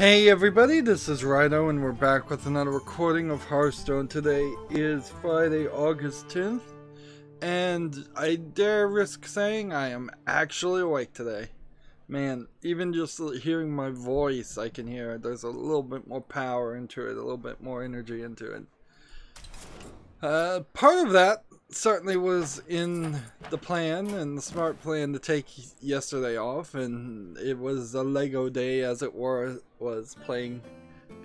Hey everybody, this is Rydo and we're back with another recording of Hearthstone. Today is Friday, August 10th, and I dare risk saying I am actually awake today. Man, even just hearing my voice, I can hear it. There's a little bit more power into it, a little bit more energy into it. Part of that certainly was in the plan, and the smart plan, to take yesterday off, and it was a Lego day, as it was playing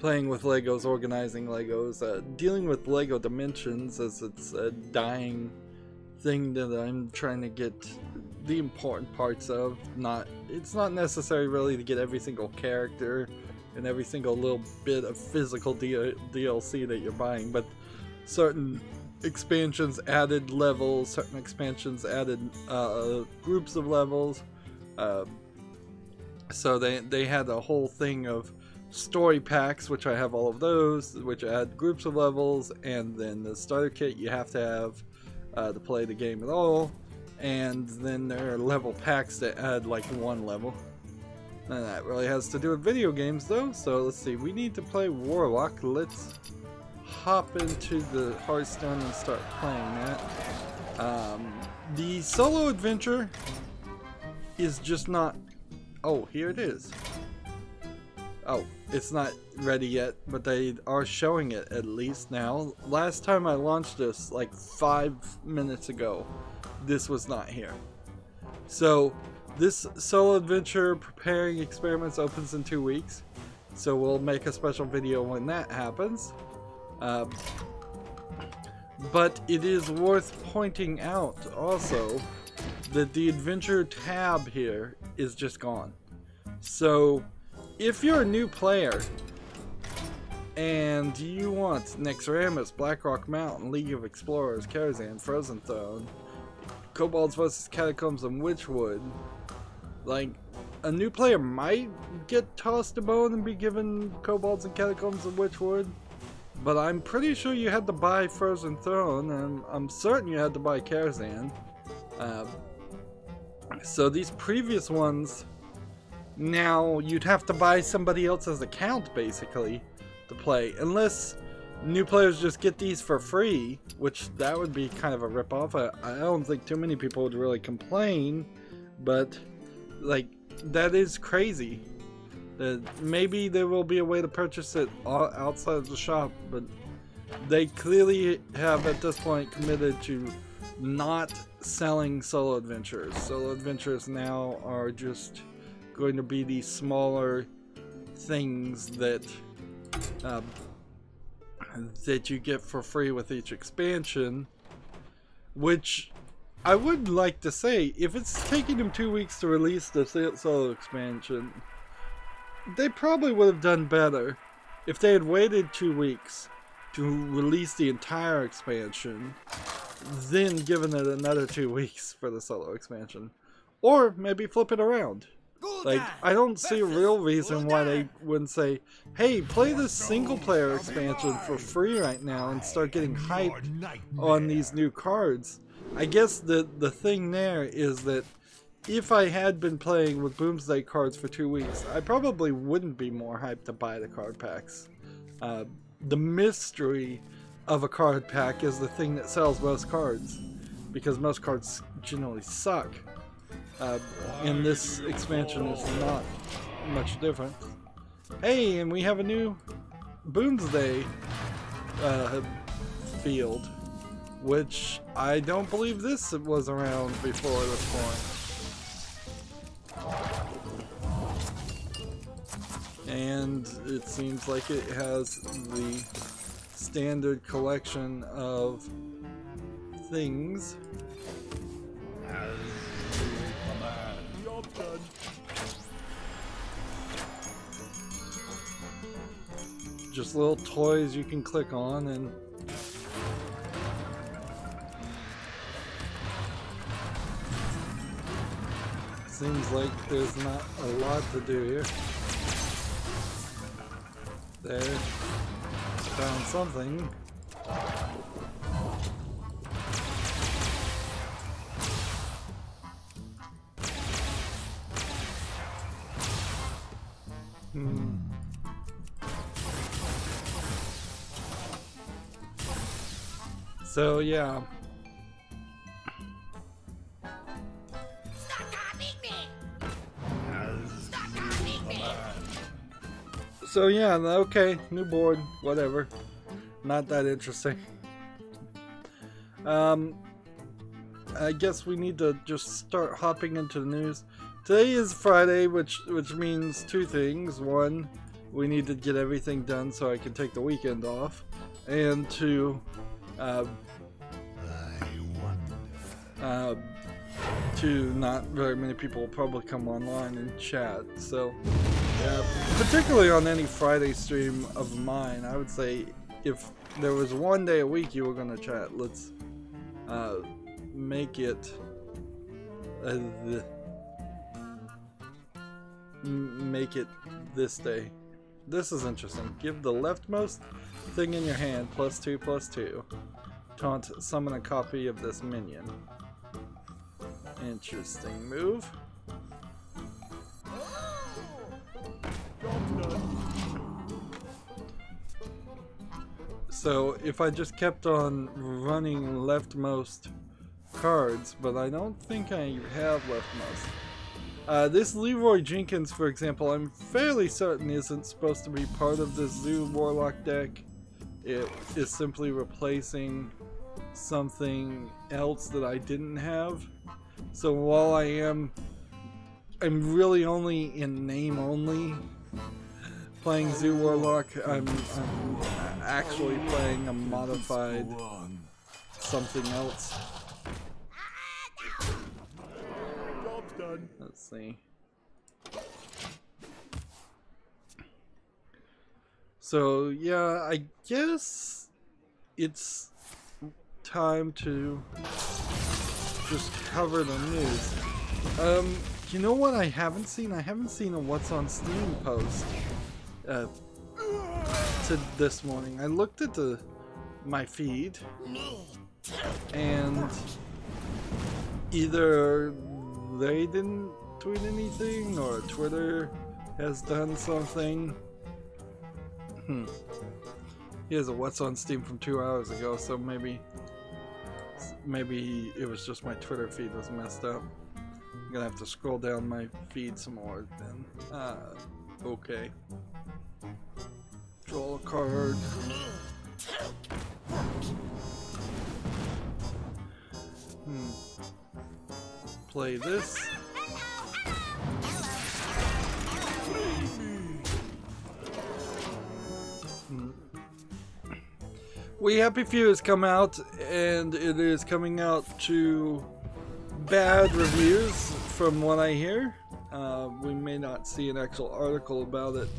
with Legos, organizing Legos, dealing with Lego Dimensions, as it's a dying thing that I'm trying to get the important parts of. It's not necessary really to get every single character and every single little bit of physical DLC that you're buying, but certain expansions added levels, certain expansions added groups of levels, so they had a whole thing of story packs, which I have all of those, which add groups of levels, and then the starter kit you have to have to play the game at all, and then there are level packs that add like one level. None of that really has to do with video games though, so let's see, we need to play Warlock. Let's hop into the Hearthstone and start playing that. The solo adventure is just not... Oh, here it is. Oh, it's not ready yet, but they are showing it at least now. Last time I launched this, like 5 minutes ago, this was not here. So, this solo adventure preparing experiments opens in 2 weeks. So we'll make a special video when that happens. But it is worth pointing out also that the adventure tab here is just gone. So if you're a new player and you want Nexramus, Blackrock Mountain, League of Explorers, Karazhan, Frozen Throne, Kobolds vs. Catacombs, and Witchwood, like, a new player might get tossed a bone and be given Kobolds and Catacombs and Witchwood. But I'm pretty sure you had to buy Frozen Throne, and I'm certain you had to buy Karazhan. So these previous ones, now you'd have to buy somebody else's account, basically, to play. Unless new players just get these for free, which that would be kind of a ripoff. I don't think too many people would really complain, but, like, that is crazy. Maybe there will be a way to purchase it outside of the shop, but they clearly have at this point committed to not selling solo adventures. Solo adventures now are just going to be these smaller things that that you get for free with each expansion, which I would like to say, if it's taking them 2 weeks to release the solo expansion, they probably would have done better if they had waited 2 weeks to release the entire expansion, then given it another 2 weeks for the solo expansion. Or maybe flip it around. Like, I don't see a real reason why they wouldn't say, hey, play this single player expansion for free right now and start getting hyped on these new cards. I guess the thing there is that if I had been playing with Boomsday cards for 2 weeks, I probably wouldn't be more hyped to buy the card packs. The mystery of a card pack is the thing that sells most cards, because most cards generally suck. And this expansion is not much different. Hey, and we have a new Boomsday field, which I don't believe this was around before this point. And it seems like it has the standard collection of things. Just little toys you can click on, and seems like there's not a lot to do here. There, found something. So yeah. So yeah, okay, new board, whatever. Not that interesting. I guess we need to just start hopping into the news. Today is Friday, which means two things. One, we need to get everything done so I can take the weekend off. And two, not very many people will probably come online and chat. So, particularly on any Friday stream of mine, I would say if there was one day a week you were going to chat, let's make it this day. This is interesting. Give the leftmost thing in your hand +2/+2. Taunt summon a copy of this minion. Interesting move. So if I just kept on running leftmost cards, but I don't think I have leftmost. This Leroy Jenkins, for example, I'm fairly certain isn't supposed to be part of this Zoo Warlock deck. It is simply replacing something else that I didn't have. So while I'm really only in name only playing Zoo Warlock, I'm actually playing a modified something else. Let's see. So yeah, I guess it's time to just cover the news. You know what I haven't seen? I haven't seen a What's on Steam post to this morning. I looked at my feed, and either they didn't tweet anything or Twitter has done something. Here's a What's on Steam from 2 hours ago, so maybe it was just my Twitter feed was messed up. I'm gonna have to scroll down my feed some more then. Okay. Draw a card. Play this. We Happy Few has come out, and it is coming out to bad reviews from what I hear. We may not see an actual article about it,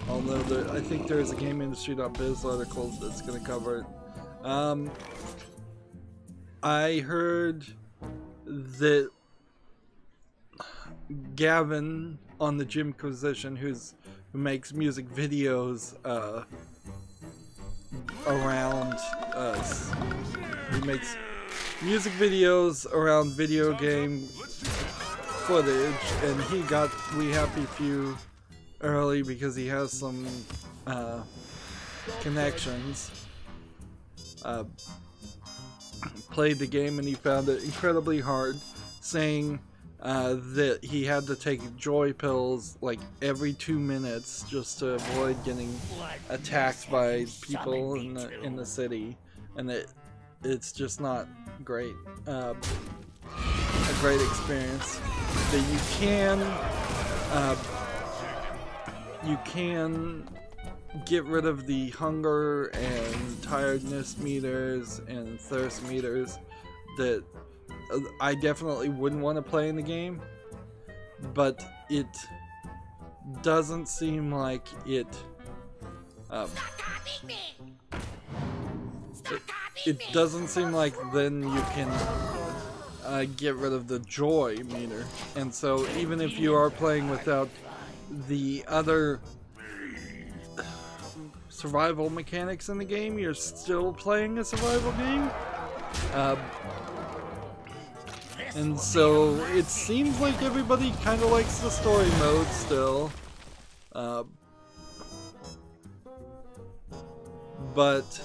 although I think there's a GameIndustry.biz article that's going to cover it. I heard that Gavin on the Jimquisition, who makes music videos around us. He makes music videos around video game footage, and he got We Happy Few early because he has some connections. Played the game and he found it incredibly hard, saying that he had to take joy pills like every 2 minutes just to avoid getting attacked by people in the city, and it's just not great. A great experience. That you can get rid of the hunger and tiredness meters and thirst meters that I definitely wouldn't want to play in the game, but it doesn't seem like it doesn't seem like then you can get rid of the joy meter. And so even if you are playing without the other survival mechanics in the game, you're still playing a survival game. And so it seems like everybody kind of likes the story mode still. But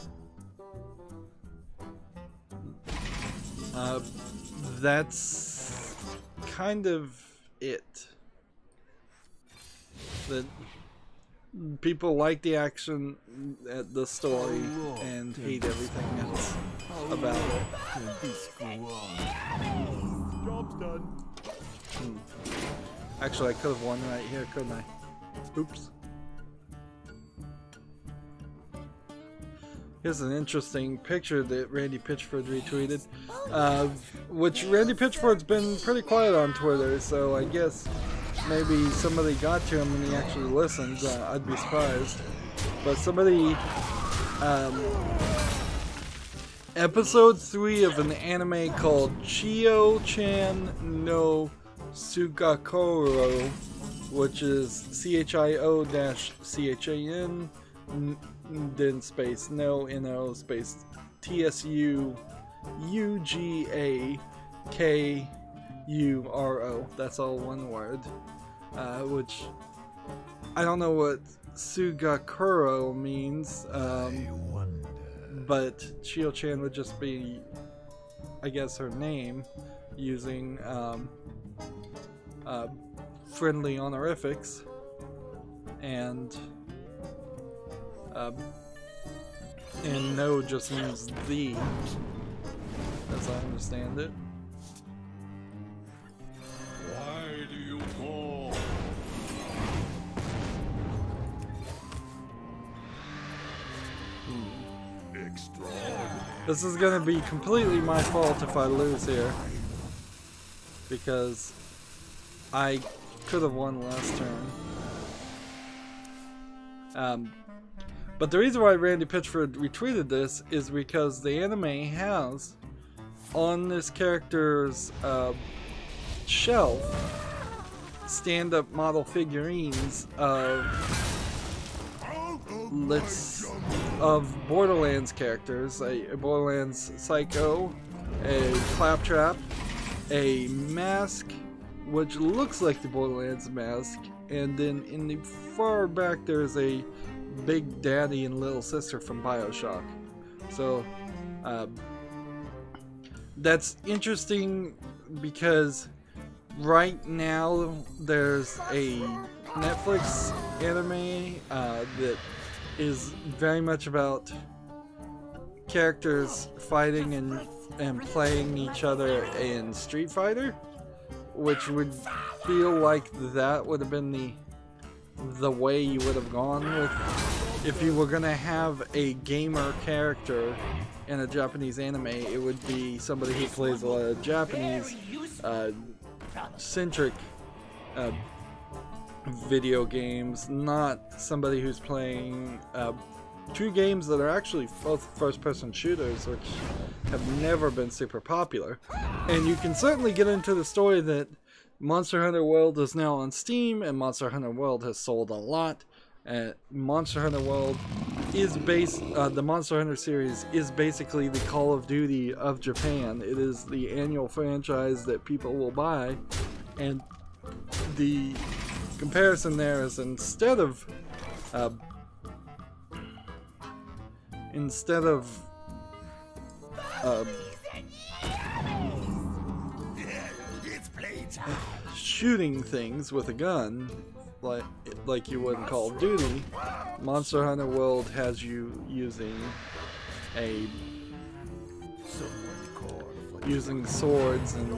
That's kind of it. That people like the action, the story, and hate everything else about it. Job's done. Actually, I could have won right here, couldn't I? Oops. Here's an interesting picture that Randy Pitchford retweeted, which Randy Pitchford's been pretty quiet on Twitter, so I guess maybe somebody got to him and he actually listened. I'd be surprised. But somebody, episode 3 of an anime called Chio-chan no Sugakoro, which is CHIO-CHAN, then space no no space TSUUGAKURO. That's all one word. Which I don't know what Sugakuro means. But Chio-chan would just be, I guess, her name, using friendly honorifics, and no just means the, as I understand it. Why do you call? This is gonna be completely my fault if I lose here, because I could have won last turn. But the reason why Randy Pitchford retweeted this is because the anime has, on this character's shelf, stand-up model figurines of Borderlands characters, a Borderlands Psycho, a Claptrap, a mask which looks like the Borderlands mask, and then in the far back there's a Big Daddy and Little Sister from BioShock. So that's interesting because right now there's a Netflix anime that is very much about characters fighting and playing each other in Street Fighter, which would feel like that would have been the way you would have gone with if you were gonna have a gamer character in a Japanese anime. It would be somebody who plays a lot of Japanese centric video games, not somebody who's playing two games that are actually both first-person shooters, which have never been super popular. And you can certainly get into the story that Monster Hunter World is now on Steam, and Monster Hunter World has sold a lot. Monster Hunter World is the Monster Hunter series is basically the Call of Duty of Japan. It is the annual franchise that people will buy, and the comparison there is instead of shooting things with a gun like you would in Call of Duty, Monster Hunter World has you using swords and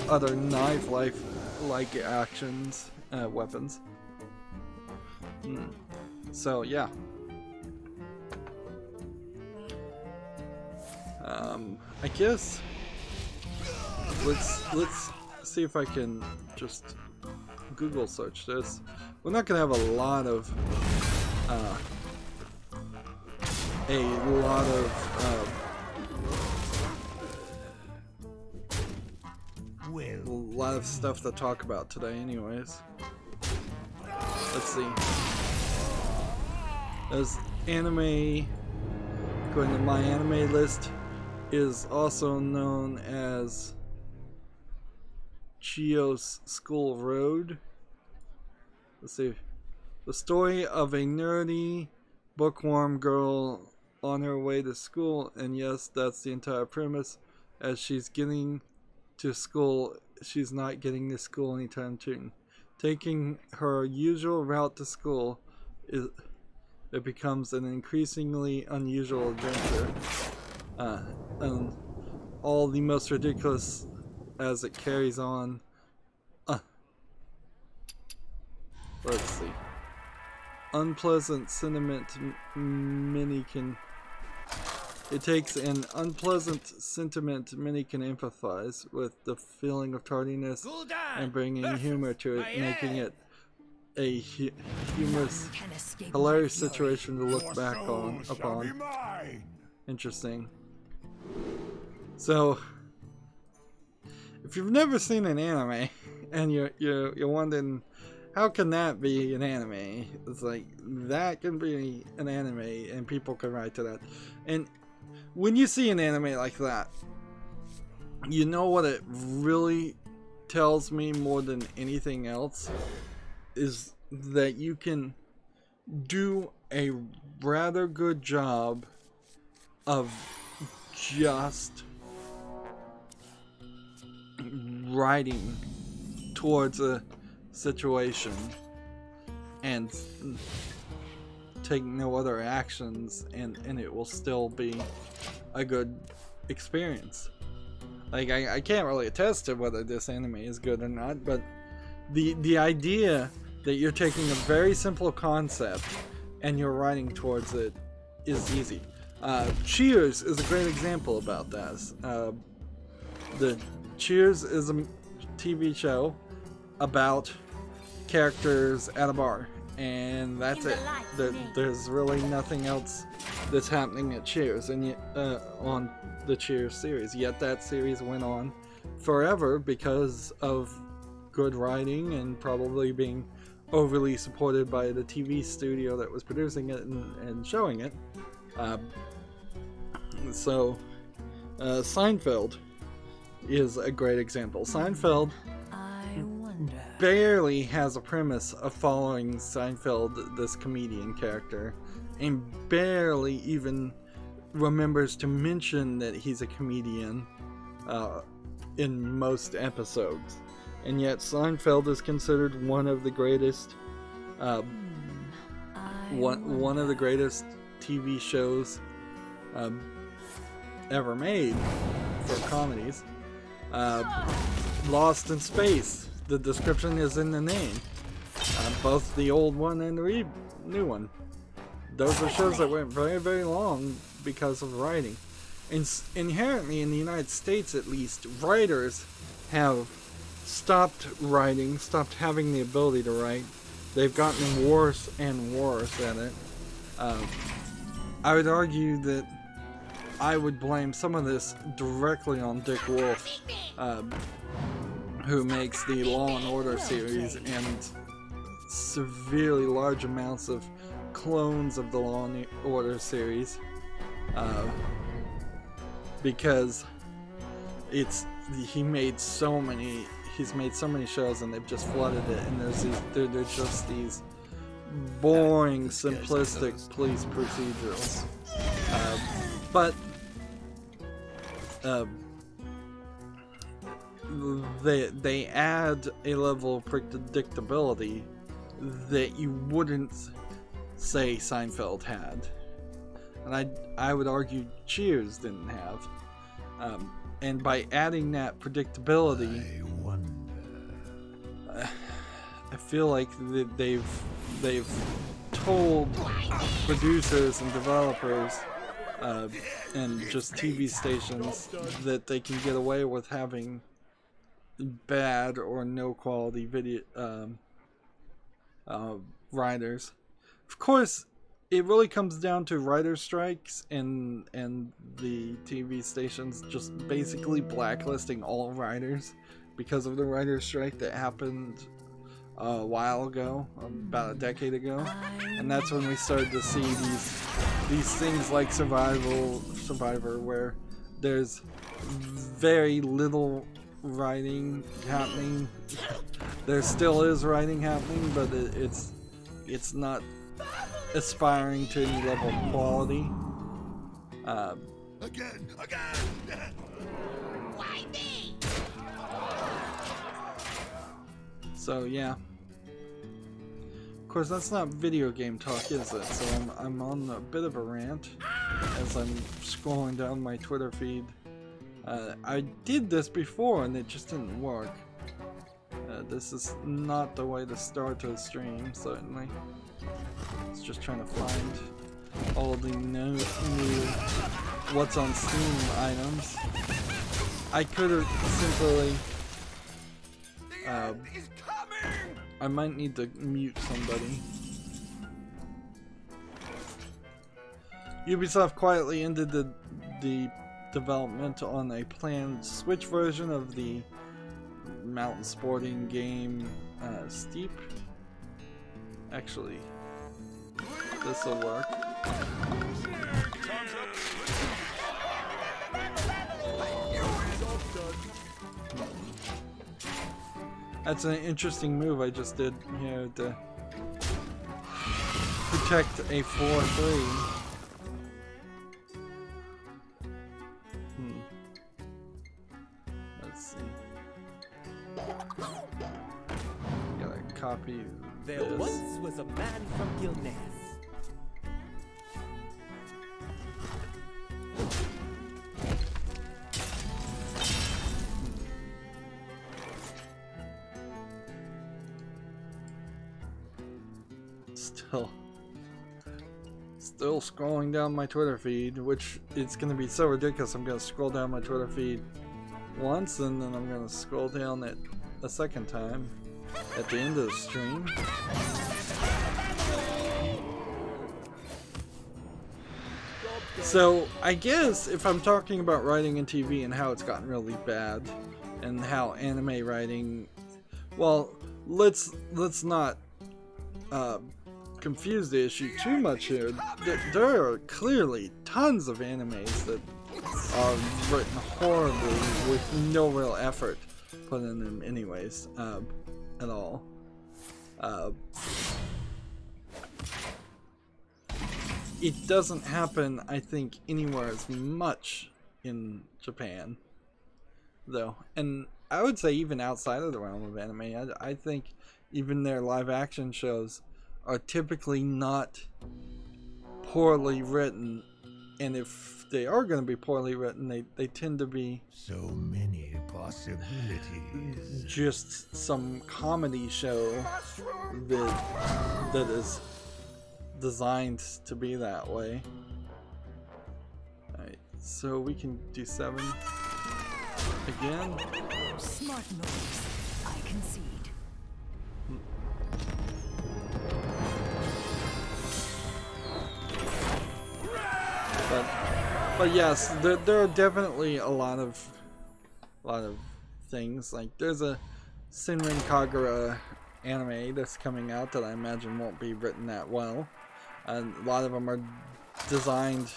other knife-like actions, weapons. So yeah. I guess let's see if I can just Google search this. We're not gonna have a lot of stuff to talk about today anyways. Let's see. There's anime, according to my anime list, is also known as Chio's School Road. Let's see. The story of a nerdy, bookworm girl on her way to school, and yes, that's the entire premise. as she's getting to school. She's not getting to school anytime soon. Taking her usual route to school, it becomes an increasingly unusual adventure. And all the most ridiculous as it carries on. Let's see. Unpleasant sentiment many can. It takes an unpleasant sentiment many can empathize with, the feeling of tardiness, and bringing humor to it, making it a humorous, hilarious situation to look back upon. Interesting. So, if you've never seen an anime and you're wondering, how can that be an anime? It's like, that can be an anime and people can write to that. And when you see an anime like that, you know what it really tells me more than anything else is that you can do a rather good job of just writing towards a situation and take no other actions, and it will still be a good experience. Like, I can't really attest to whether this anime is good or not, but the idea that you're taking a very simple concept and you're writing towards it is easy. Cheers is a great example about this. The Cheers is a TV show about characters at a bar, and that's it. There's really nothing else that's happening at Cheers, and yet, on the Cheers series. Yet that series went on forever because of good writing and probably being overly supported by the TV studio that was producing it and showing it. Seinfeld is a great example. Seinfeld barely has a premise of following Seinfeld, this comedian character, and barely even remembers to mention that he's a comedian in most episodes. And yet Seinfeld is considered one of the greatest one of the greatest TV shows ever made for comedies. Lost in Space, the description is in the name. Both the old one and the new one. Those are shows that went very, very long because of writing. Inherently, in the United States at least, writers have stopped writing, stopped having the ability to write. They've gotten worse and worse at it. I would argue that I would blame some of this directly on Dick Wolf, who makes the Law and Order series and severely large amounts of clones of the Law and Order series, because he's made so many shows and they've just flooded it, and they're just these boring, simplistic police procedurals. But they add a level of predictability that you wouldn't say Seinfeld had, and I would argue Cheers didn't have. And by adding that predictability, I feel like they've told producers and developers and just TV stations that they can get away with having bad or no quality video writers. Of course, it really comes down to writer strikes and the TV stations just basically blacklisting all writers because of the writer strike that happened a while ago, about a decade ago. And that's when we started to see these things like Survivor, where there's very little writing happening. There still is writing happening, but it's not aspiring to any level of quality. So yeah. Of course, that's not video game talk, is it? So I'm on a bit of a rant as I'm scrolling down my Twitter feed. I did this before and it just didn't work. This is not the way to start a stream, certainly. It's just trying to find all the new what's on Steam items. I could have simply I might need to mute somebody. Ubisoft quietly ended the development on a planned Switch version of the mountain sporting game Steep. Actually, this will work. That's an interesting move I just did here to protect a 4-3. Let's see. Gotta copy There this. once was a man from Gilnes. Still scrolling down my Twitter feed, which it's gonna be so ridiculous. I'm gonna scroll down my Twitter feed once and then I'm gonna scroll down it a second time at the end of the stream. So I guess if I'm talking about writing in TV and how it's gotten really bad and how anime writing, well, let's not confuse the issue too much here. There are clearly tons of animes that are written horribly with no real effort put in them anyways, at all. It doesn't happen, I think, anywhere as much in Japan, though. And I would say even outside of the realm of anime, I think even their live action shows are typically not poorly written, and if they are going to be poorly written, they tend to be So many possibilities. just some comedy show that is designed to be that way. Alright, so we can do 7 again. Smart moves. I concede. But yes, there are definitely a lot of things. Like there's a Senran Kagura anime that's coming out that I imagine won't be written that well, and a lot of them are designed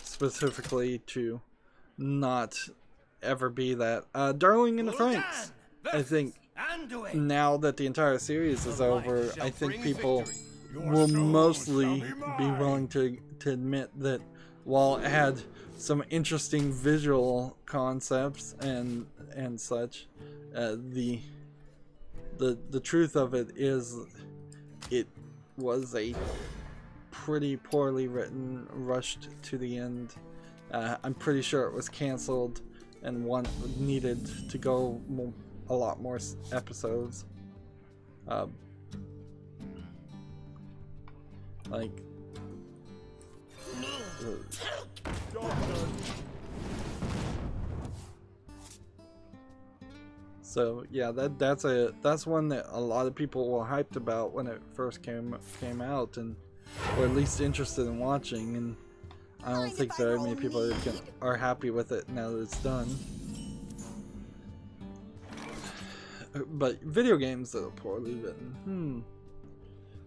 specifically to not ever be that. Darling in the Franxx, I think now that the entire series is over, I think people will mostly be willing to admit that while it had some interesting visual concepts and such, the truth of it is it was a pretty poorly written, rushed to the end. I'm pretty sure it was canceled and needed to go a lot more episodes. Like so yeah, that's one that a lot of people were hyped about when it first came out, and or at least interested in watching, and I don't think very many people are happy with it now that it's done. But video games that are poorly written,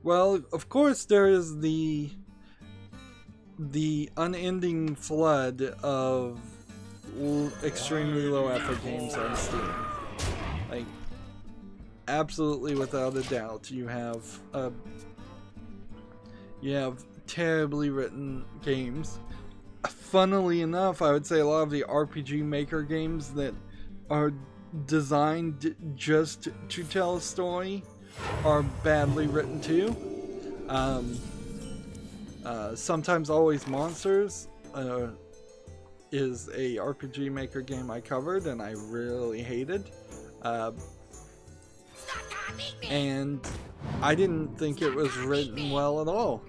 well, of course there is the unending flood of extremely low effort games on Steam. Like, absolutely without a doubt, you have terribly written games. Funnily enough, I would say a lot of the RPG Maker games that are designed just to tell a story are badly written too. Sometimes Always Monsters is a RPG Maker game I covered and I really hated. And I didn't think it was written well at all.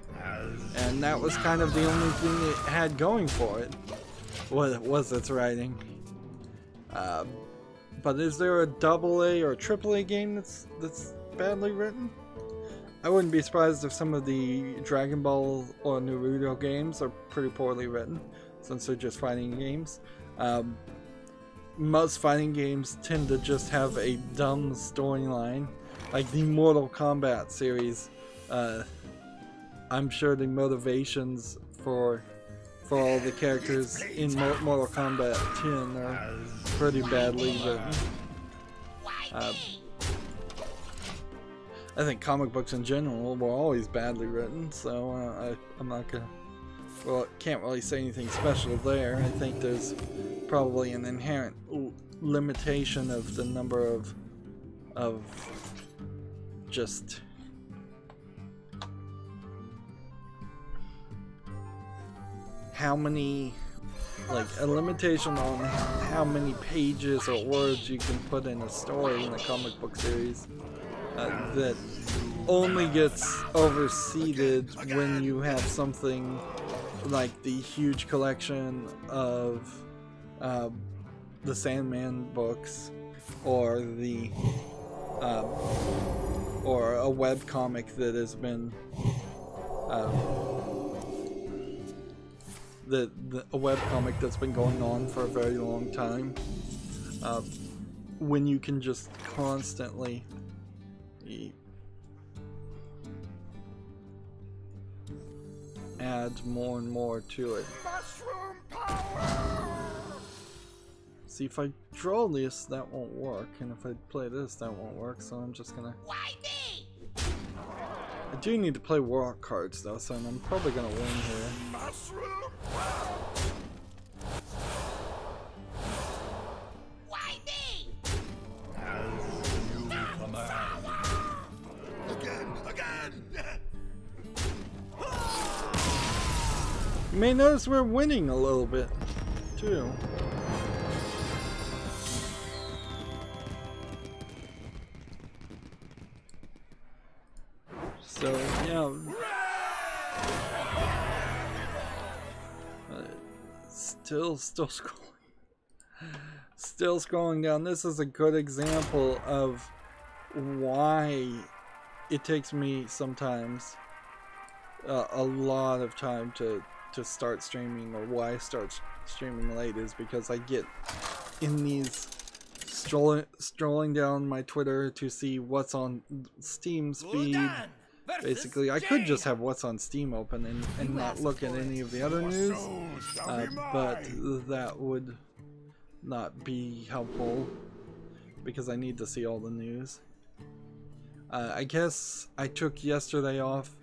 And that was kind of the only thing it had going for it, was its writing. But is there a AA or AAA game that's badly written? I wouldn't be surprised if some of the Dragon Ball or Naruto games are pretty poorly written, since they're just fighting games. Most fighting games tend to just have a dumb storyline, like the Mortal Kombat series. I'm sure the motivations for all the characters in Mortal Kombat 10 are pretty badly written. I think comic books in general were always badly written, so I'm not gonna... Well, can't really say anything special there. I think there's probably an inherent limitation of the number of just... how many... like a limitation on how many pages or words you can put in a story in a comic book series. That only gets overseeded when you have something like the huge collection of the Sandman books, or the or a webcomic that has been a webcomic that's been going on for a very long time. When you can just constantly add more and more to it. Mushroom power! See, if I draw this, that won't work, and if I play this, that won't work, so I'm just gonna... Why me? I do need to play war cards though, so I'm probably gonna win here. Mushroom! Why me? You command. Again! You may notice we're winning a little bit, too. So, yeah. Still scrolling. Still scrolling down. This is a good example of why it takes me sometimes a lot of time to start streaming, or why I start streaming late, is because I get in these strolling down my Twitter to see what's on Steam's feed. Basically, I could just have what's on Steam open and not look at any of the other news, but that would not be helpful because I need to see all the news. I guess I took yesterday off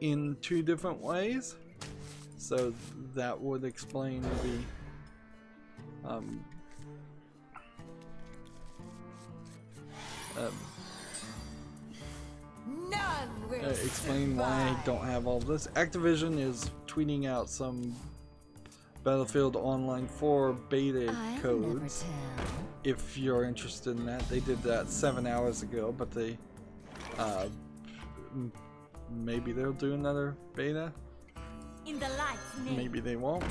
in 2 different ways, so that would explain the explain why I don't have all this. Activision is tweeting out some Battlefield Online 4 beta codes. If you're interested in that, they did that 7 hours ago, but they maybe they'll do another beta. In the light's name. Maybe they won't.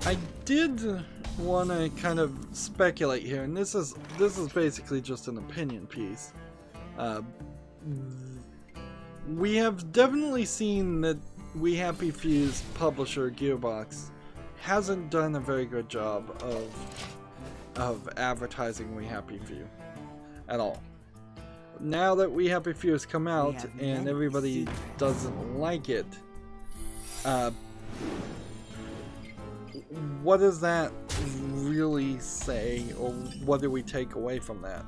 I did want to kind of speculate here, and this is basically just an opinion piece. We have definitely seen that We Happy Few's publisher Gearbox hasn't done a very good job of advertising We Happy Few at all. Now that We Happy Few has come out and everybody doesn't like it, what does that really say, or what do we take away from that?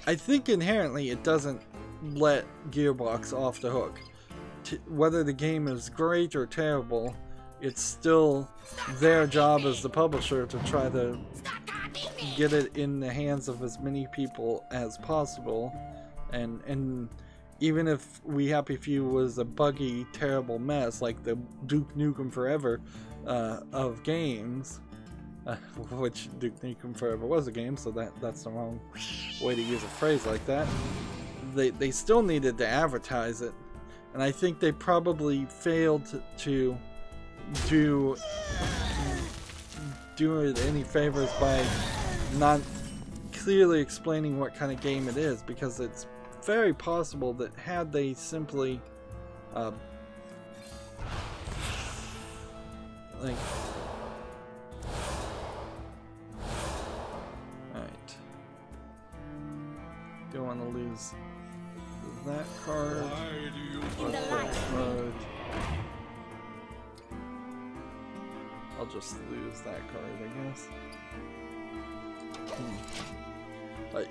I think inherently it doesn't let Gearbox off the hook. Whether the game is great or terrible, it's still their job as the publisher to try to get it in the hands of as many people as possible. And even if We Happy Few was a buggy, terrible mess like the Duke Nukem Forever of games, which Duke Nukem Forever was a game, so that's the wrong way to use a phrase like that, they still needed to advertise it. And I think they probably failed to do it any favors by not clearly explaining what kind of game it is, because it's very possible that had they simply like, alright, don't want to lose that card. Why do you In the light Mode. I'll just lose that card, I guess.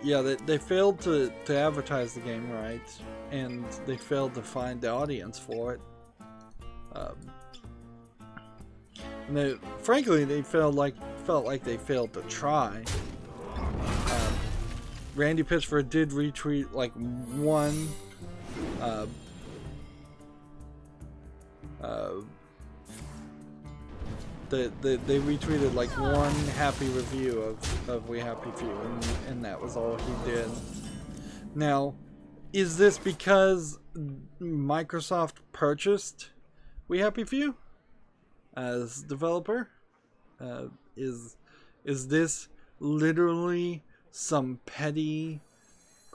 Yeah, they failed to advertise the game right, and they failed to find the audience for it. Frankly, they felt like they failed to try. Randy Pitchford did retweet like one they retweeted like one happy review of We Happy Few, and that was all he did. Now, is this because Microsoft purchased We Happy Few as developer? Is this literally some petty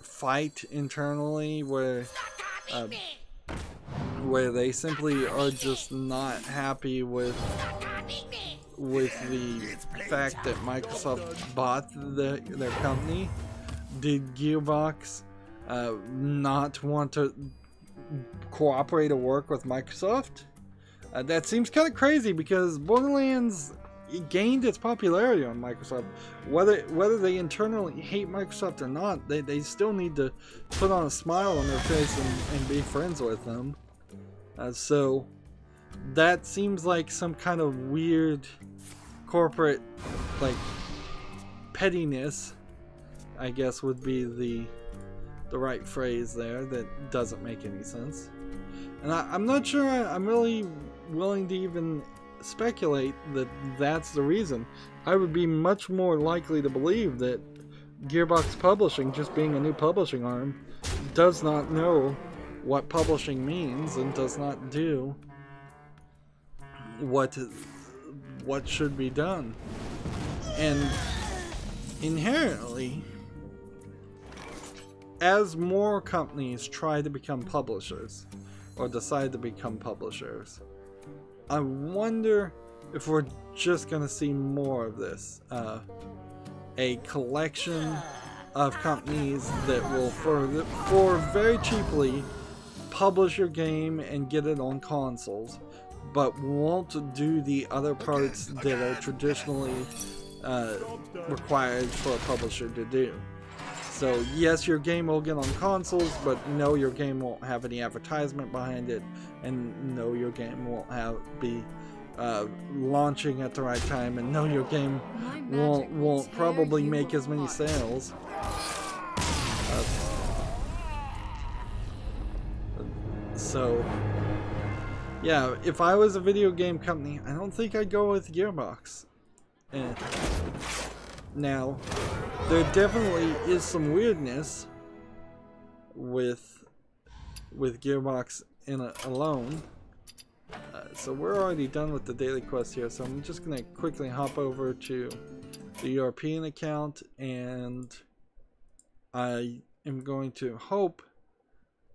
fight internally where they simply are just not happy with the fact that Microsoft bought their company? Did Gearbox not want to cooperate or work with Microsoft? That seems kind of crazy, because Borderlands gained its popularity on Microsoft. Whether they internally hate Microsoft or not, they still need to put on a smile on their face and be friends with them. So that seems like some kind of weird corporate, like, pettiness, I guess would be the right phrase there, that doesn't make any sense. And I'm not sure I'm really willing to even speculate that that's the reason. I would be much more likely to believe that Gearbox Publishing, just being a new publishing arm, does not know what publishing means and does not do what should be done. And inherently, as more companies try to become publishers or decide to become publishers, I wonder if we're just gonna see more of this. A collection of companies that will for very cheaply publish your game and get it on consoles, but won't do the other parts that are traditionally required for a publisher to do. So yes, your game will get on consoles, but no, your game won't have any advertisement behind it, and no, your game won't be launching at the right time, and no, your game won't probably make as many sales. So yeah, if I was a video game company, I don't think I'd go with Gearbox. Now, there definitely is some weirdness with Gearbox alone. So we're already done with the daily quest here, so I'm just going to quickly hop over to the European account, and I am going to hope,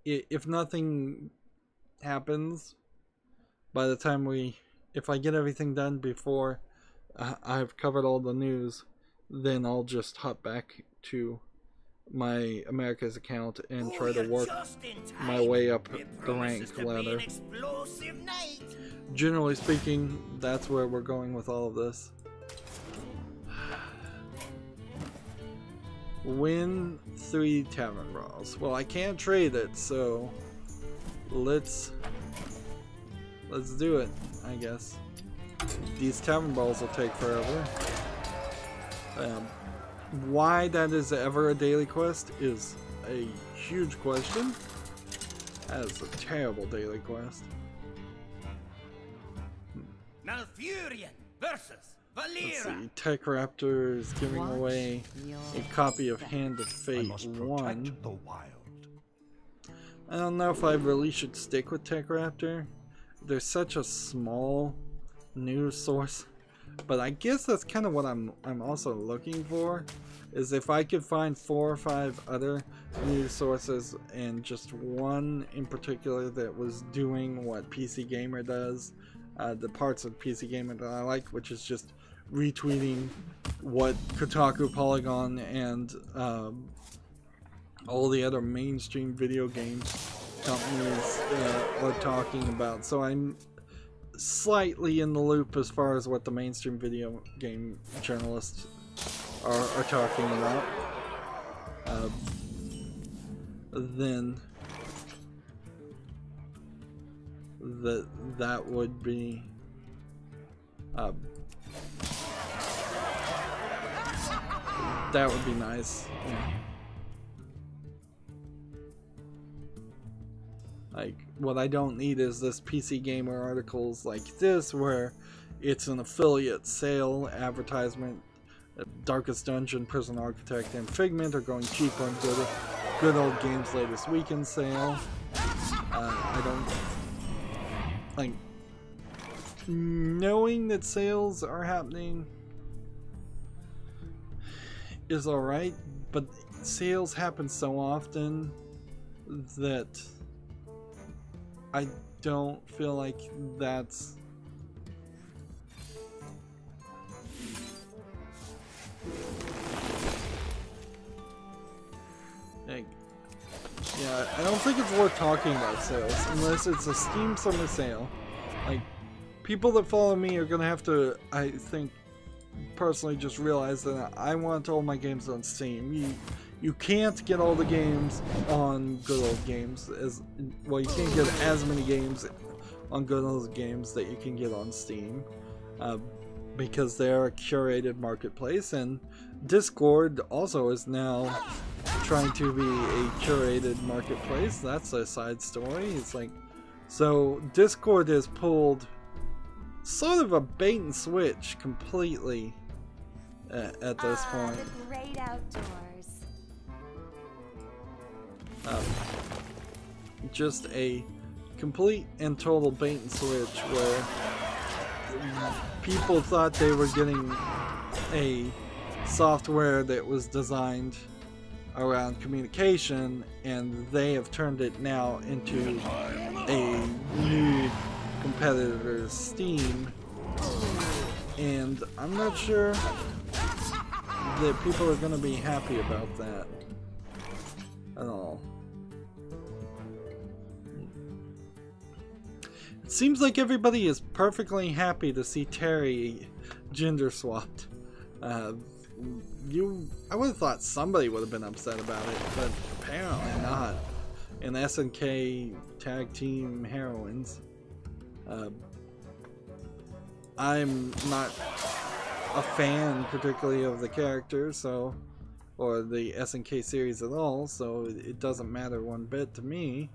if nothing happens by the time if I get everything done before I've covered all the news, then I'll just hop back to my America's account and try to work my way up the rank ladder. Generally speaking, that's where we're going with all of this. Win 3 tavern brawls. Well, I can't trade it, so let's do it, I guess. These tavern brawls will take forever. Why that is ever a daily quest is a huge question. That is a terrible daily quest. Malfurion versus Let's Valera. see, Tech Raptor is giving away a copy of Hand of I Fate must 1. protect the wild. I don't know if I really should stick with Tech Raptor. There's such a small news source, but I guess that's kind of what I'm also looking for. Is if I could find 4 or 5 other news sources and just one in particular that was doing what PC Gamer does, the parts of PC Gamer that I like, which is just retweeting what Kotaku, Polygon, and all the other mainstream video game companies are talking about. So I'm slightly in the loop as far as what the mainstream video game journalists are talking about. Then that would be that would be nice. Yeah. Like, what I don't need is this PC Gamer articles like this where it's an affiliate sale advertisement. Darkest Dungeon, Prison Architect, and Figment are going cheaper on good old games latest weekend sale. I don't like knowing that sales are happening is alright, but sales happen so often that I don't feel like that's like, yeah, I don't think it's worth talking about sales unless it's a Steam summer sale. Like, people that follow me are gonna have to, I think, personally just realize that I want all my games on Steam. You can't get all the games on Good Old Games as well. You can't get as many games on Good Old Games that you can get on Steam because they're a curated marketplace, and Discord also is now trying to be a curated marketplace. That's a side story. It's like, so Discord has pulled sort of a bait and switch completely at this point. The great outdoors. Just a complete and total bait and switch where people thought they were getting a software that was designed around communication, and they have turned it now into a new competitor, Steam, and I'm not sure that people are going to be happy about that at all. It seems like everybody is perfectly happy to see Terry gender swapped. I would have thought somebody would have been upset about it, but apparently not. And SNK tag team heroines. I'm not a fan particularly of the character, so, or the SNK series at all, so it doesn't matter one bit to me.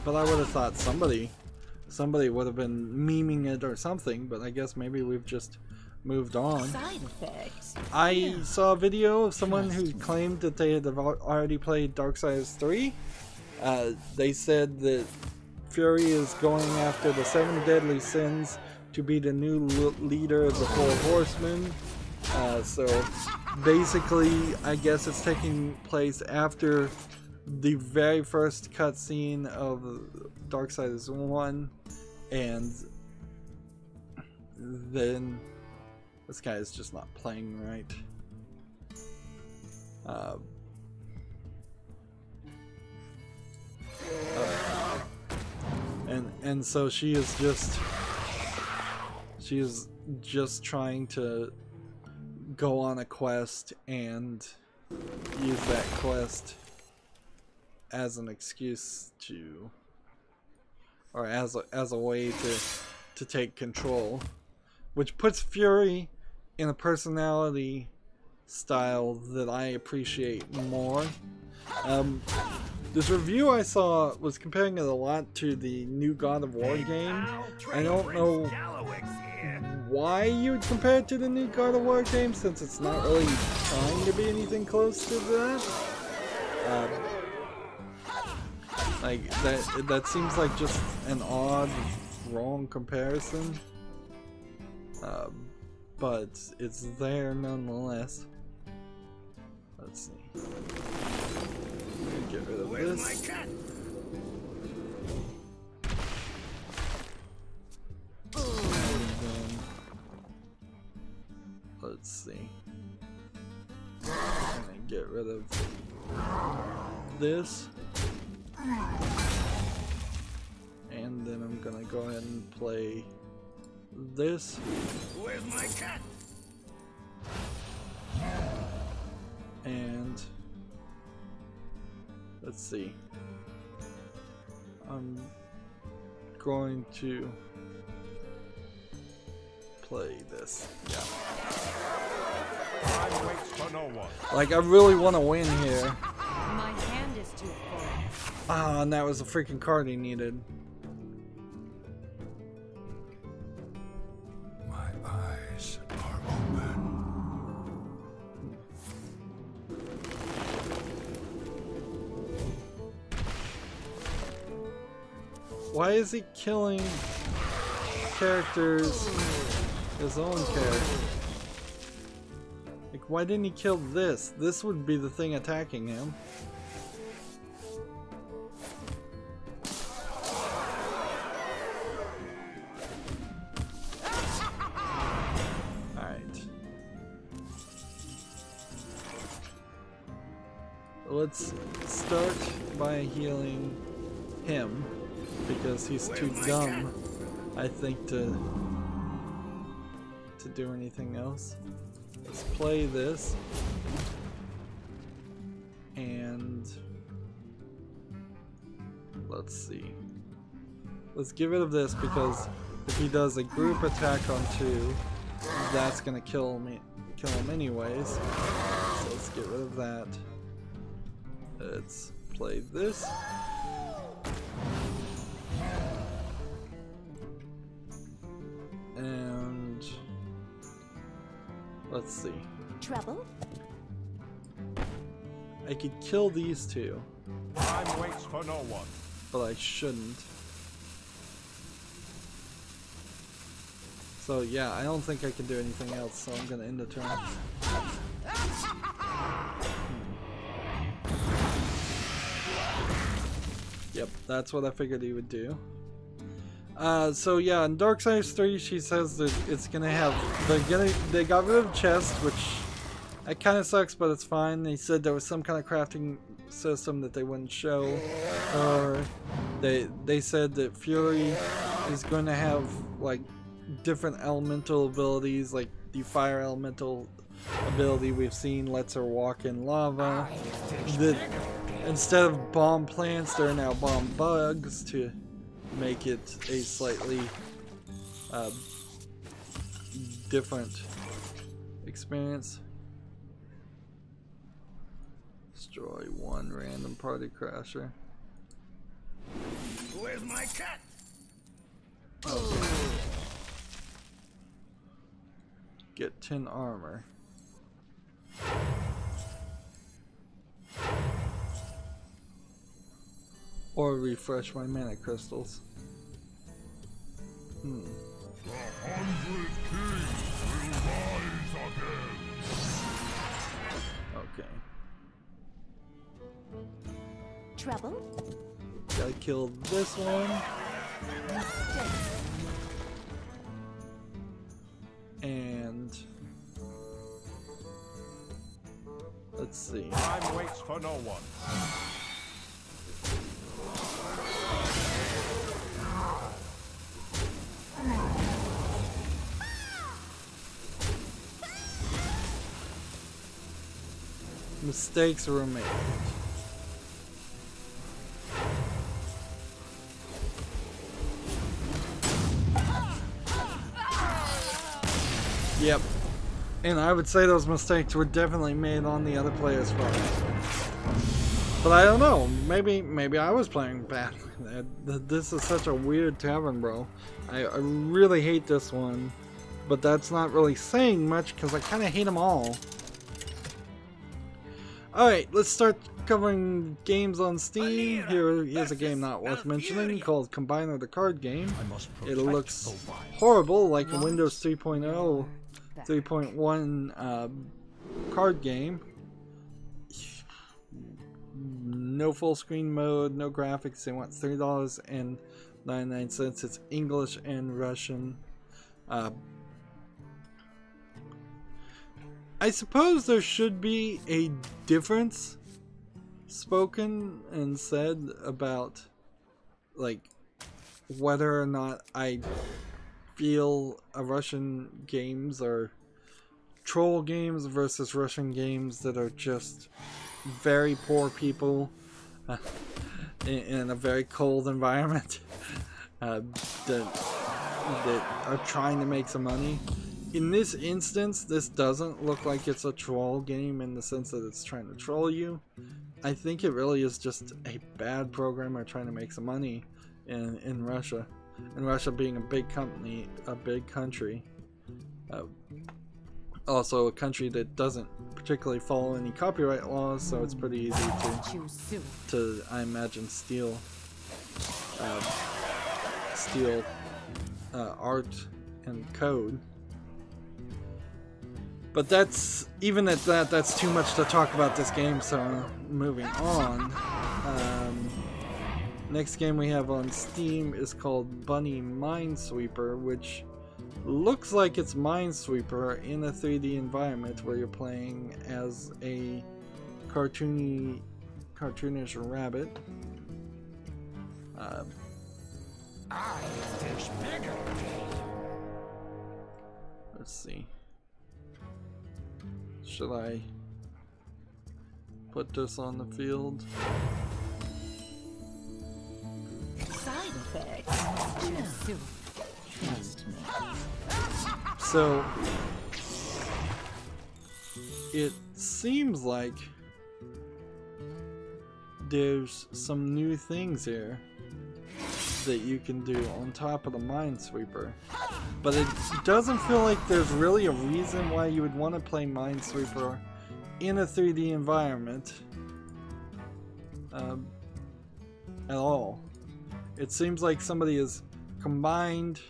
But I would have thought somebody would have been memeing it or something, but I guess maybe we've just moved on. Side effects. I saw a video of someone who claimed that they had already played Darksiders 3. They said that Fury is going after the 7 deadly sins to be the new leader of the 4 horsemen. So basically, I guess it's taking place after the very first cutscene of Darksiders 1, and then this guy is just not playing right. And so she is just trying to go on a quest and use that quest as an excuse to, or as a way to take control, which puts Fury in a personality style that I appreciate more. This review I saw was comparing it a lot to the new God of War game. I don't know why you would compare it to the new God of War game, since it's not really trying to be anything close to that. Like that seems like just an odd, wrong comparison. But it's there nonetheless. Let's see. Get rid of this. And then, let's see. I'm gonna get rid of this. And then I'm gonna go ahead and play this. Where's my cat? And let's see. I'm going to play this. Yeah. Time waits for no one. Like, I really want to win here. My hand is too full. Ah, and that was the freaking card he needed. My eyes are open. Why is he killing characters, his own character? Like, why didn't he kill this? This would be the thing attacking him. Alright. Let's start by healing him, because he's too dumb, I think, to do anything else. Let's play this, and let's see. Let's get rid of this, because if he does a group attack on 2, that's gonna kill him anyways. So let's get rid of that. Let's play this. And let's see. Trouble? I could kill these two, Time waits for no one. but I shouldn't. So yeah, I don't think I can do anything else, so I'm gonna end the turn. Yep, that's what I figured he would do. So yeah, in Darksiders 3, she says that it's gonna have, they got rid of chests, which that kind of sucks, but it's fine. They said there was some kind of crafting system that they wouldn't show, or they said that Fury is going to have like different elemental abilities, like the fire elemental ability we've seen lets her walk in lava. That instead of bomb plants, there are now bomb bugs to make it a slightly different experience. Destroy one random party crasher. Where's my cat? Okay. Get 10 armor. Or refresh my mana crystals. The 100 Kings will rise again. Okay. Trouble? Gotta kill this one. And let's see. Time waits for no one. Mistakes were made. Yep. And I would say those mistakes were definitely made on the other player's part. But I don't know. Maybe I was playing bad. This is such a weird tavern, bro. I really hate this one. But that's not really saying much because I kind of hate them all. Alright, let's start covering games on Steam. Here's a game not worth mentioning called Combiner the Card Game. It looks horrible, like a Windows 3.0, 3.1 card game. No full screen mode, no graphics. They want $3.99. It's English and Russian. I suppose there should be a difference spoken and said about, like, whether or not I feel Russian games are troll games versus Russian games that are just very poor people in a very cold environment that are trying to make some money. In this instance, this doesn't look like it's a troll game in the sense that it's trying to troll you. I think it really is just a bad programmer trying to make some money in Russia. And Russia being a big company, a big country. Also a country that doesn't particularly follow any copyright laws, so it's pretty easy to I imagine, steal art and code. But that's, even at that, that's too much to talk about this game, so moving on. Next game we have on Steam is called Bunny Minesweeper, which looks like it's Minesweeper in a 3D environment where you're playing as a cartoonish rabbit. Let's see. Should I put this on the field? Side effects? No. Trust me. So it seems like there's some new things here that you can do on top of the Minesweeper, but it doesn't feel like there's really a reason why you would want to play Minesweeper in a 3D environment at all. It seems like somebody has combined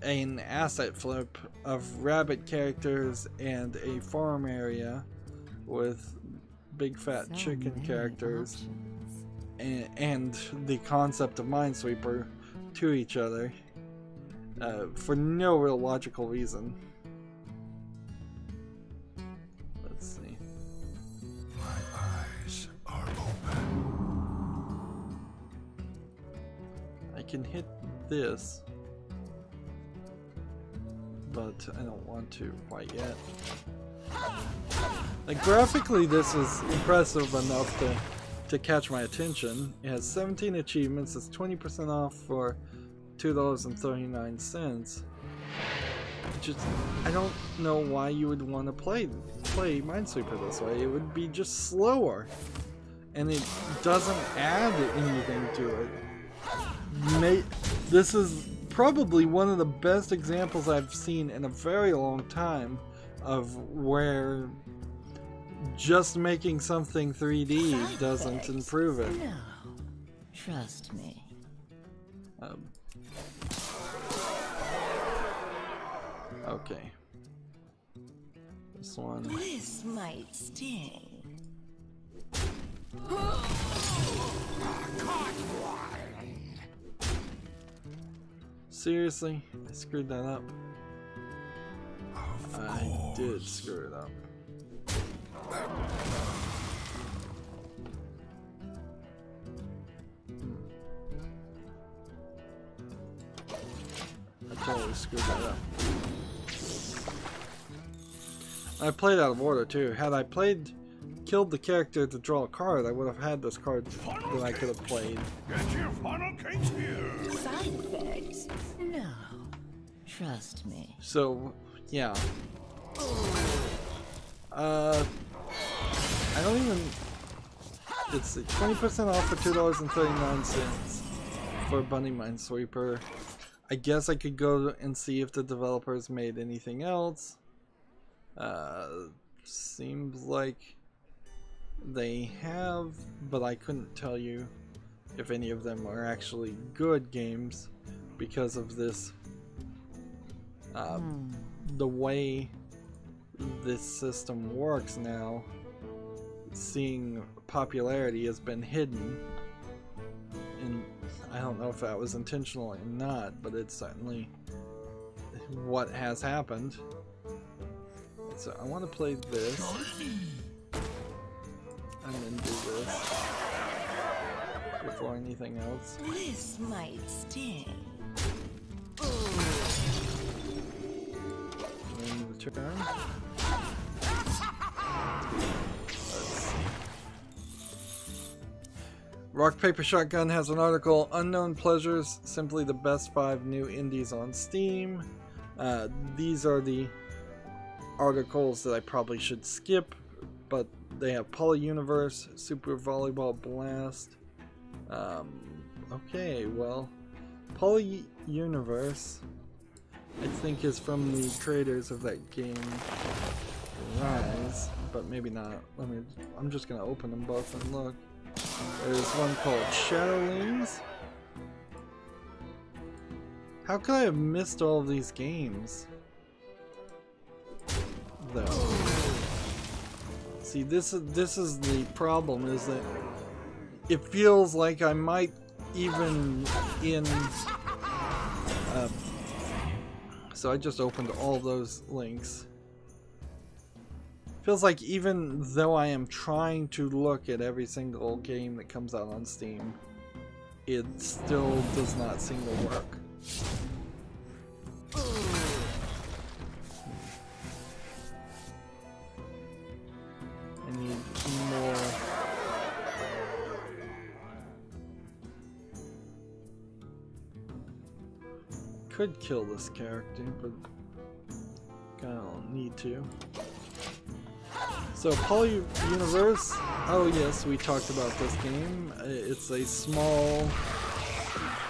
an asset flip of rabbit characters and a farm area with big fat chicken characters and the concept of Minesweeper to each other for no real logical reason. Let's see. My eyes are open. I can hit this, but I don't want to quite yet. Like, graphically this is impressive enough to catch my attention. It has 17 achievements, it's 20% off for $2.39. Just, I don't know why you would want to play Minesweeper this way. It would be just slower, and it doesn't add anything to it. This is probably one of the best examples I've seen in a very long time of where just making something 3D doesn't improve it. No. Trust me. Okay. This one. This might sting. Seriously? I screwed that up. I did screw it up. I totally screwed that up. I played out of order too. Had I played killed the character to draw a card, I would have had this card that I could have played. Get your funnel cakes here. Side effects? No. Trust me. So, yeah. I don't even... It's 20% off for $2.39 for Bunny Minesweeper. I guess I could go and see if the developers made anything else. Seems like they have, but I couldn't tell you if any of them are actually good games because of this. The way this system works now, seeing popularity has been hidden, and I don't know if that was intentional or not, but it's certainly what has happened. So I want to play this and then do this before anything else. This might sting. And return. Rock Paper Shotgun has an article, Unknown Pleasures, simply the best 5 new indies on Steam. These are the articles that I probably should skip, but they have Polyuniverse, Super Volleyball Blast. Okay, well, Polyuniverse, I think, is from the creators of that game Rise, but maybe not. I'm just gonna open them both and look. There's one called Shadowlings. How could I have missed all of these games? Though. See, this is the problem, is that it feels like I might even so I just opened all those links. Feels like even though I am trying to look at every single game that comes out on Steam, it still does not seem to work. I need more. Could kill this character, but I don't need to. So Polyuniverse, oh yes, we talked about this game. It's a small,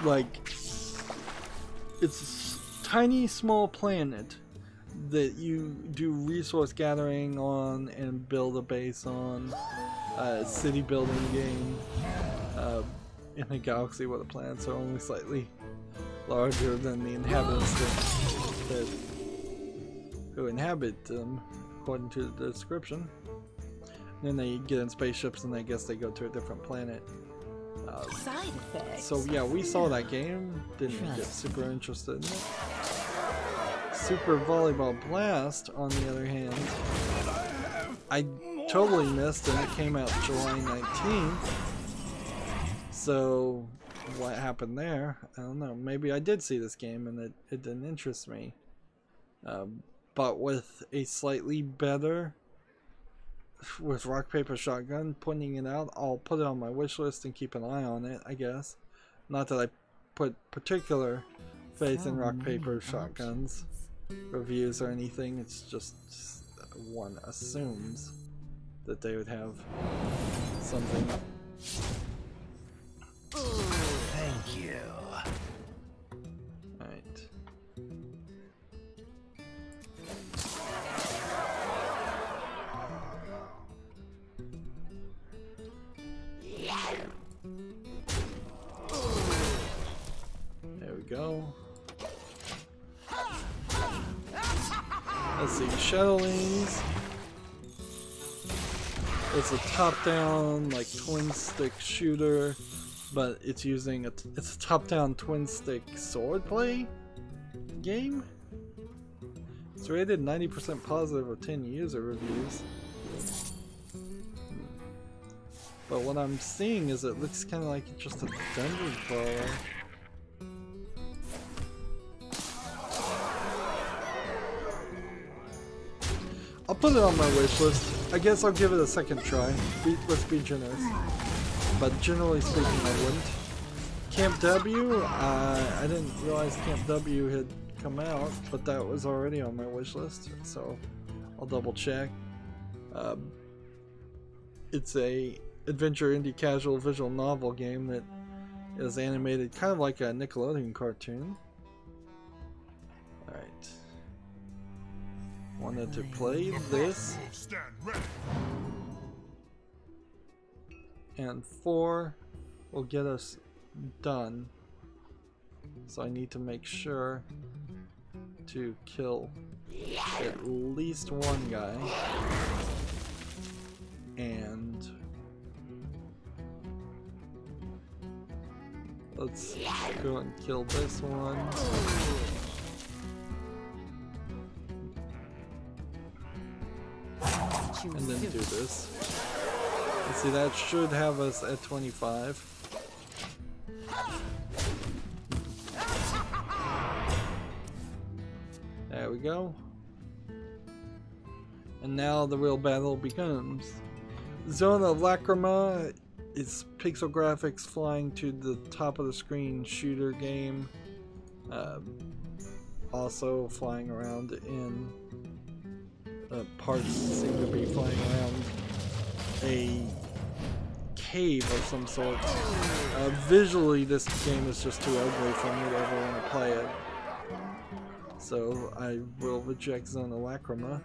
like, it's a tiny small planet that you do resource gathering on and build a base on. City building game in a galaxy where the planets are only slightly larger than the inhabitants who inhabit them, according to the description. And then they get in spaceships and I guess they go to a different planet. Side effects? So yeah, we saw that game, didn't get super interested in it. Super Volleyball Blast, on the other hand, I totally missed, and it came out July 19th. So what happened there? I don't know. Maybe I did see this game and it didn't interest me. But with a slightly better, with Rock Paper Shotgun putting it out, I'll put it on my wish list and keep an eye on it, I guess. Not that I put particular faith in Rock Paper Shotgun's reviews or anything, it's just one assumes that they would have something. Thank you. Alright. There we go. Let's see, Shadowlings. It's a top-down, like, twin-stick shooter, but it's using it's a top-down twin-stick swordplay game. It's rated 90% positive with 10 user reviews. But what I'm seeing is it looks kind of like it's just a dungeon crawler. I'll put it on my wish list. I guess I'll give it a second try. Let's be generous. But generally speaking, I wouldn't. Camp W, I didn't realize Camp W had come out, but that was already on my wish list, so I'll double check. It's a adventure indie casual visual novel game that is animated kind of like a Nickelodeon cartoon. Alright. Wanted to play this. And 4 will get us done. So I need to make sure to kill at least one guy. And let's go and kill this one. And then do this. Let's see, that should have us at 25. There we go. And now the real battle begins. Zone of Lacrima is pixel graphics flying to the top of the screen shooter game. Also flying around in parts seem to be flying around a cave of some sort. Visually this game is just too ugly for me to ever want to play it. So I will reject Zone of Lacrima.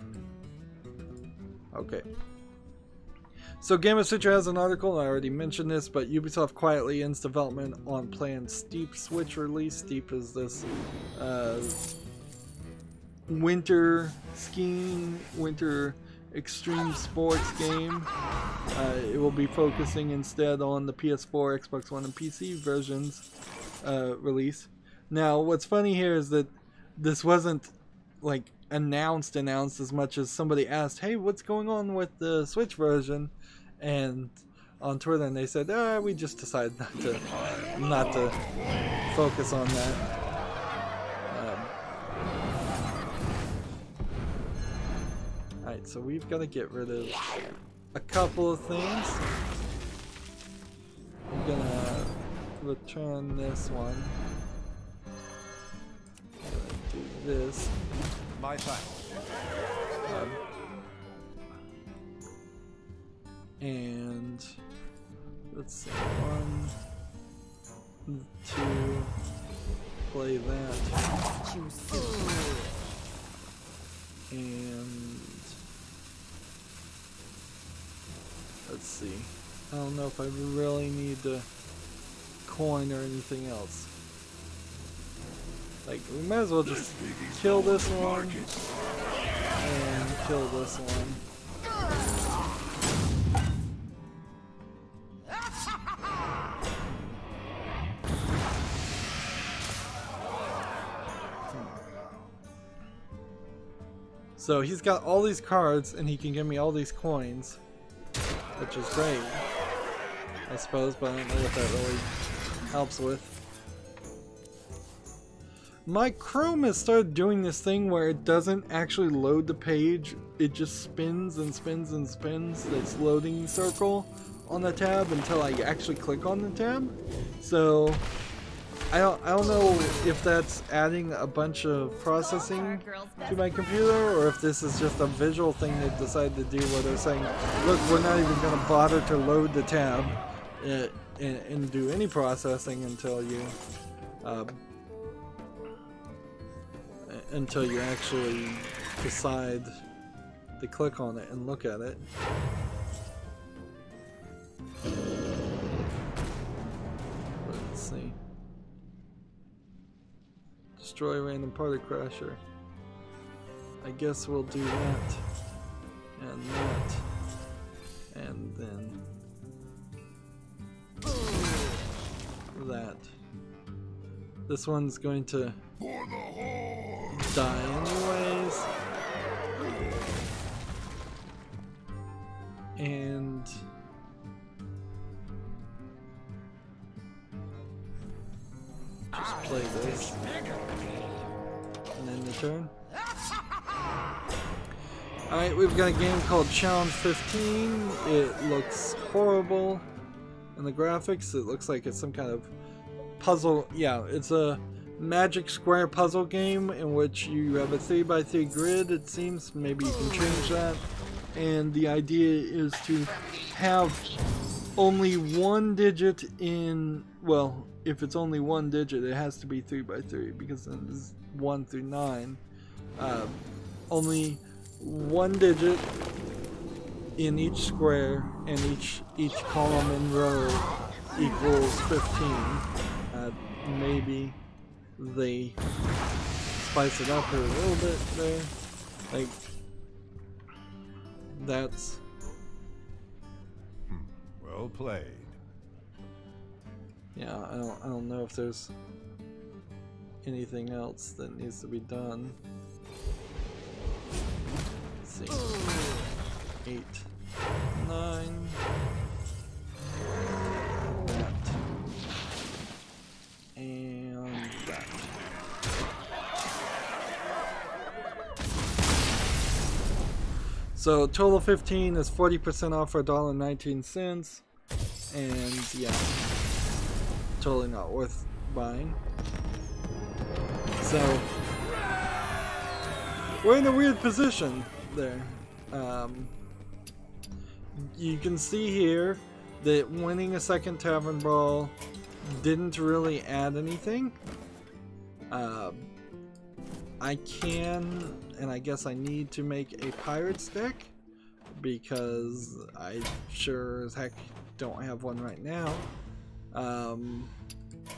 Okay. So Game of Sutra has an article, I already mentioned this, but Ubisoft quietly ends development on planned Steep Switch release. Steep is this winter skiing, winter extreme sports game. It will be focusing instead on the PS4, Xbox One, and PC versions release. Now, what's funny here is that this wasn't like announced as much as somebody asked, hey, what's going on with the Switch version? And on Twitter, and they said, we just decided not to focus on that. Alright, so we've got to get rid of a couple of things. I'm gonna return this one. Do this. My time. And let's see, 1, 2, play that. And let's see. I don't know if I really need to coin or anything else. Like, we might as well just kill this one and kill this one. So he's got all these cards and he can give me all these coins, which is great, I suppose, but I don't know what that really helps with. My Chrome has started doing this thing where it doesn't actually load the page, it just spins and spins and spins this loading circle on the tab until I actually click on the tab. So I don't know if that's adding a bunch of processing to my computer, or if this is just a visual thing they decided to do where they're saying, look, we're not even going to bother to load the tab and do any processing until you actually decide to click on it and look at it. Let's see. Destroy random party crasher. I guess we'll do that. And that. And then that. This one's going to die anyways. And just play this. And then the turn. Alright, we've got a game called Challenge 15. It looks horrible in the graphics. It looks like it's some kind of puzzle. Yeah, it's a magic square puzzle game in which you have a 3x3 grid, it seems. Maybe you can change that. And the idea is to have only one digit in, well, if it's only one digit, it has to be 3x3 because then it's 1 through 9. Only one digit in each square, and each column and row equals 15. Maybe they spice it up a little bit there. Like, that's Well played. yeah. I don't know if there's anything else that needs to be done. Let's see. 8, 9. That. And that. So total 15 is 40% off for $1.19, and yeah, totally not worth buying. So we're in a weird position there. You can see here that winning a second Tavern Brawl didn't really add anything. I can, and I guess I need to make a Pirates deck because I sure as heck don't have one right now.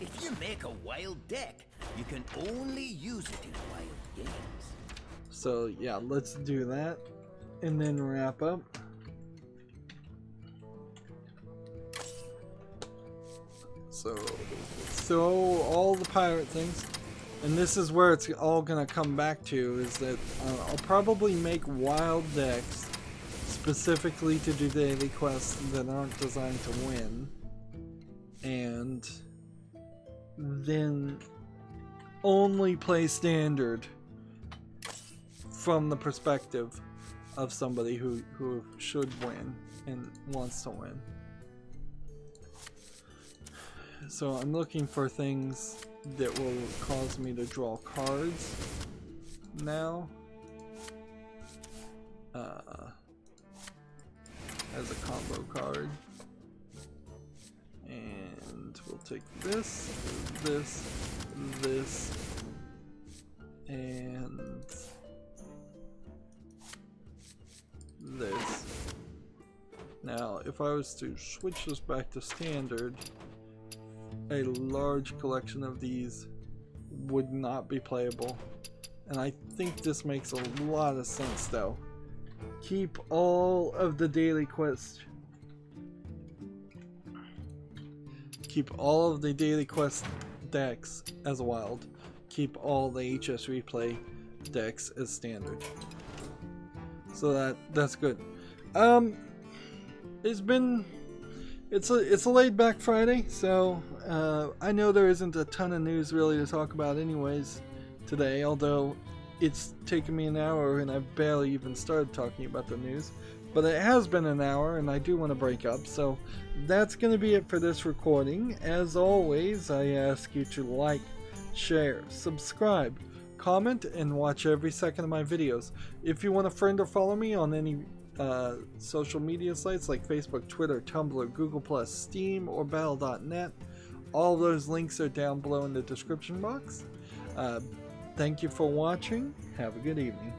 If you make a wild deck, you can only use it in wild games. So yeah, let's do that and then wrap up. So throw all the pirate things, and this is where it's all gonna come back to, is that I'll probably make wild decks specifically to do daily quests that aren't designed to win, and then only play standard from the perspective of somebody who should win and wants to win. So I'm looking for things that will cause me to draw cards now. As a combo card. And we'll take this, and this. Now, if I was to switch this back to standard, a large collection of these would not be playable. And I think this makes a lot of sense though. Keep all of the daily quests. Keep all of the daily quest decks as wild. Keep all the HS replay decks as standard. So that's good. It's a laid back Friday, so I know there isn't a ton of news really to talk about anyways today, although it's taken me an hour and I've barely even started talking about the news. But it has been an hour and I do want to break up, so that's going to be it for this recording. As always, I ask you to like, share, subscribe, comment, and watch every second of my videos. If you want to friend or follow me on any social media sites like Facebook, Twitter, Tumblr, Google+, Steam, or Battle.net, all those links are down below in the description box. Thank you for watching. Have a good evening.